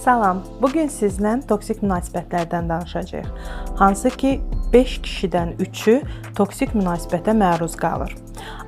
Salam, bugün sizlə toksik münasibətlərdən danışacağıq. Hansı ki, 5 kişidən 3-ü toksik münasibətə məruz qalır.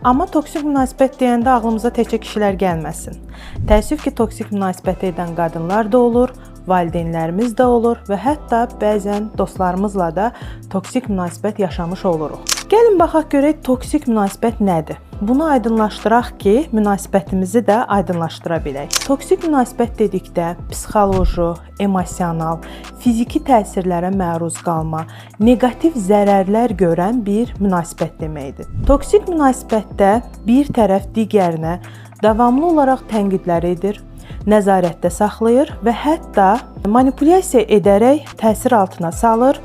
Amma toksik münasibət deyəndə ağlımıza təkcə kişilər gəlməsin. Təəssüf ki, toksik münasibət edən qadınlar da olur, valideynlərimiz də olur və hətta bəzən dostlarımızla da toksik münasibət yaşamış oluruq. Gəlin baxaq görək toksik münasibət nədir? Bunu aydınlaşdıraq ki, münasibətimizi də aydınlaşdıra bilək. Toksik münasibət dedikdə psixoloji, emosional, fiziki təsirlərə məruz qalma, neqativ zərərlər görən bir münasibət deməkdir. Toksik münasibətdə bir tərəf digərinə davamlı olaraq tənqidlər edir, nəzarətdə saxlayır və hətta manipulyasiya edərək təsir altına salır,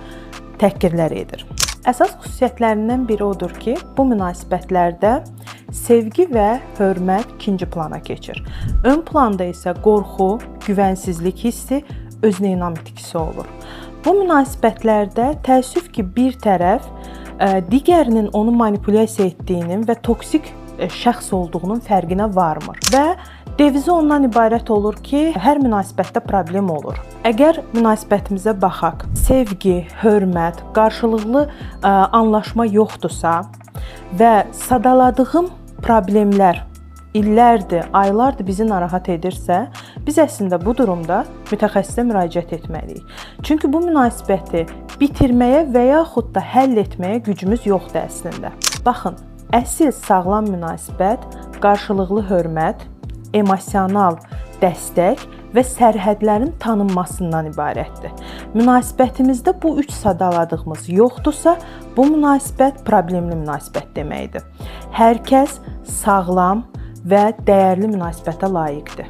təhqirlər edir. Əsas xüsusiyyətlərindən biri odur ki, bu münasibətlərdə sevgi və hörmət ikinci plana keçir. Ön planda isə qorxu, güvənsizlik hissi, özünə inam itkisi olur. Bu münasibətlərdə təəssüf ki, bir tərəf digərinin onu manipulyasiya etdiyinin və toksik şəxs olduğunun fərqinə varmır və devizi ondan ibarət olur ki, hər münasibətdə problem olur. Əgər münasibətimizə baxaq, sevgi, hörmət, qarşılıqlı anlaşma yoxdursa və sadaladığım problemlər illərdir, aylardır bizi narahat edirsə, biz əslində bu durumda mütəxəssisə müraciət etməliyik. Çünki bu münasibəti bitirməyə və yaxud da həll etməyə gücümüz yoxdur əslində. Baxın, əsl sağlam münasibət qarşılıqlı hörmət, emosional dəstək və sərhədlərin tanınmasından ibarətdir. Münasibətimizdə bu üç sadaladığımız yoxdursa, bu münasibət problemli münasibət deməkdir. Hər kəs sağlam və dəyərli münasibətə layiqdir.